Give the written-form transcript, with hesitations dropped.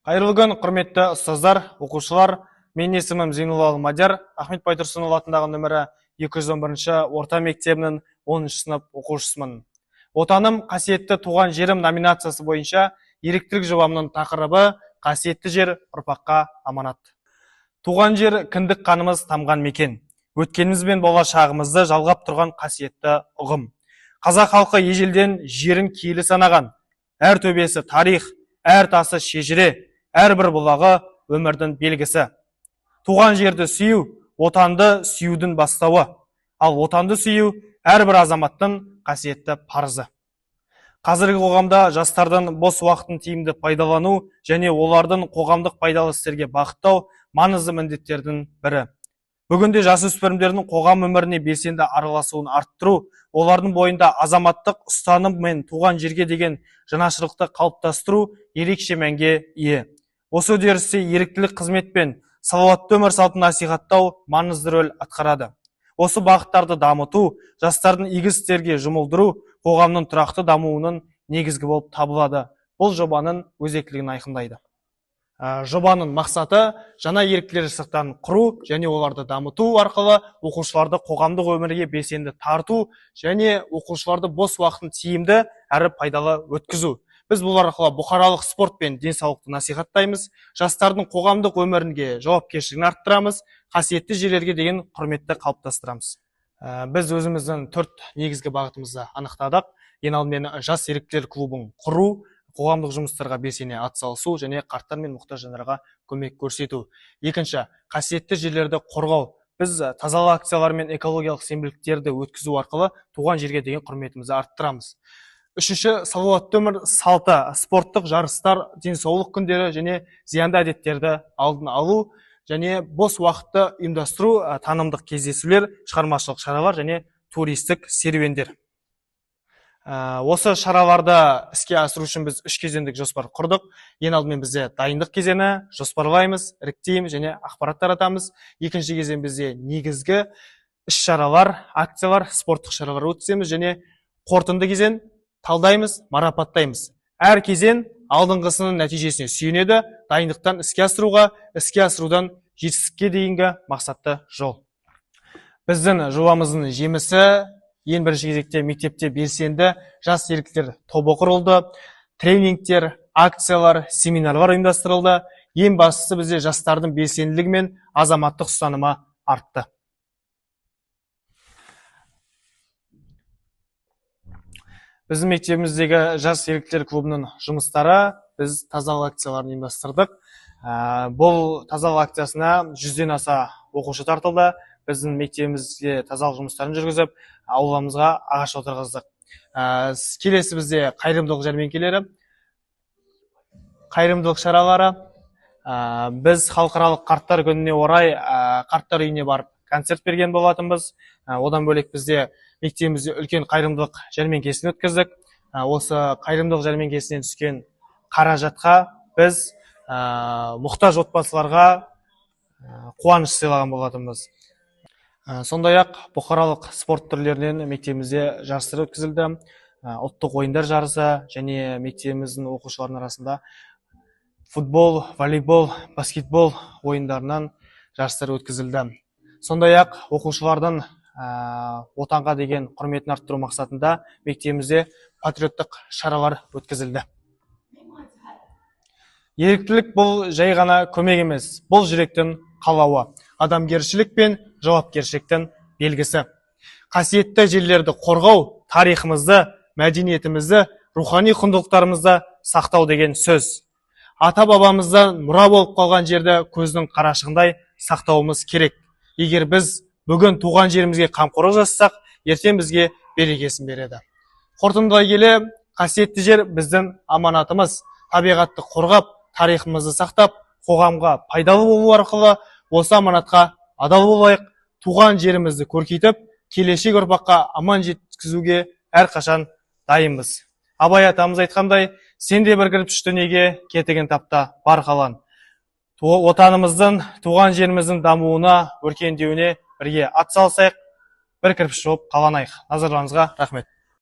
Қайырлы күн, құрметті ұстаздар, оқушылар. Менің есімім Зейнулла Мадияр, Ахмет Байтұрсынұлы атындағы нөмірі 211 орта мектебінің 10 сынып оқушысымын. Отаным қасиетті туған жерім номинациясы бойынша еріктілік жобамның тақырыбы қасиетті жер ұрпаққа аманат. Туған жер кіндік қанымыз тамған мекен. Өткеніміз бен болашағымызды жалғап тұрған қасиетті ұғым. Қазақ халқы ежелден жерін киелі санаған. Әр төбесі тарих, әр тасы шежіре, әрбір бұлағы өмірдің белгісі. Туған жерді сүю, отанды сүюдің бастауы. Ал отанды сүю әрбір азаматтың қасиетті парызы. Қазіргі қоғамда жастардың бос уақытын тиімді пайдалану және олардың қоғамдық пайдалы істерге бағыттау маңызды міндеттердің бірі. Бүгінде жасөспірімдердің қоғам өміріне белсенді араласуын арттыру, олардың бойында азаматтық ұстаным мен туған жерге деген жанашырлықты қалыптастыру ерекше мәнге ие. Осы үдерісте еріктілік қызмет пен салауатты өмір салтын насихаттау маңызды рөл атқарады. Осы бағыттарды дамыту, жастардың игі істерге жұмылдыру қоғамның тұрақты дамуының негізгі болып табылады. Бұл жобаның өзектілігін айқындайды. Жобаның мақсаты жаңа еріктілер жасақтарын құру және оларды дамыту арқылы оқушыларды қоғамдық өмірге белсенді тарту және оқушыларды бос уақытын тиімді әрі пайдалы өткізу. Біз бұл арқылы бұқаралық спорт пен денсаулықты насихаттаймыз, жастардың қоғамдық өміріне жауапкершілігін арттырамыз, қасиетті жерлерге деген құрметті қалыптастырамыз. Біз өзіміздің 4 негізгі бағытымызды анықтадық. Ең алдымен жас еріктілер клубын құру, қоғамдық жұмыстарға белсене атсалысу және қарттар мен мұқтаж жандарға көмек көрсету. Екінші, қасиетті жерлерді қорғау. Біз тазалық акциялар мен экологиялық сенбіліктерді өткізу арқылы туған жерге деген құрметімізді арттырамыз. Үшінші, салауатты өмір салты, спорттық жарыстар, денсаулық күндері және зиянды әдеттерді алдын алу және бос уақытты ұйымдастыру, танымдық кездесулер, шығармашылық шаралар және туристік серуендер. Осы шараларды іске асыру үшін біз 3 кезеңдік жоспар құрдық. Ең алдымен бізде дайындық кезеңі, жоспарлаймыз, іріктейміз және ақпарат таратамыз. Екінші кезең бізде негізгі іс-шаралар, акциялар, спорттық шаралар өткіземіз және қорытынды кезең талдаймыз, марапаттаймыз. Әр кезең алдыңғысының нәтижесіне сүйенеді, дайындықтан іске асыруға, іске асырудан жетістікке дейінгі мақсатты жол. Біздің жобамыздың жемісі ең бірінші кезекте мектепте белсенді жас еріктілер тобы құрылды, тренингтер, акциялар, семинарлар ұйымдастырылды. Ең бастысы бізде жастардың белсенділігі мен азаматтық ұстанымы артты. Біздің мектебіміздегі жас еріктілер клубының жұмыстары біз тазалық акцияларын ұйымдастырдық. Бұл тазалық акциясына 100-ден аса оқушы тартылды. Біздің мектебімізге тазалық жұмыстарын жүргізіп, ауламызға ағаш отырғыздық. Келесі бізде қайырымдылық жәрмеңкелері, қайырымдылық шаралары. Біз халықаралық қарттар күніне орай қарттар үйіне барып концерт берген болатынбыз. Одан бөлек бізде мектебімізде үлкен қайырымдылық жәрмеңкесін өткіздік. Осы қайырымдылық жәрмеңкесінен түскен қаражатқа біз мұқтаж отбасыларға қуаныш сыйлаған болатынбыз. Сондай-ақ бұқаралық спорт түрлерінен мектебімізде жарыстар өткізілді. Ұлттық ойындар жарысы және мектебіміздің оқушыларының арасында футбол, волейбол, баскетбол ойындарынан жарыстар өткізілді. Сондай-ақ оқушылардың отанға деген құрметін арттыру мақсатында мектебімізде патриоттық шаралар өткізілді. Еріктілік бұл жай ғана көмек емес, бұл жүректің қалауы, адамгершілік пен жауапкершіліктің белгісі. Қасиетті жерлерді қорғау, тарихымызды, мәдениетімізді, рухани құндылықтарымызды сақтау деген сөз. Ата-бабамыздан мұра болып қалған жерді көздің қарашығындай сақтауымыз керек. Егер біз бүгін туған жерімізге қамқорлық жасасақ, ертең бізге берекесін береді. Қорытындылай келе, қасиетті жер біздің аманатымыз. Табиғатты қорғап, тарихымызды сақтап, қоғамға пайдалы болу арқылы осы аманатқа адал болайық, туған жерімізді көркейтіп, келешек ұрпаққа аман жеткізуге әрқашан дайынбыз. Абай атамыз айтқандай, сен де бір кірпіш дүниеге, кетігін тапта бар қалан. Отанымыздың, туған жеріміздің дамуына, өркендеуіне бірге атсалысайық, бір кірпіш болып қаланайық. Назарларыңызға рахмет.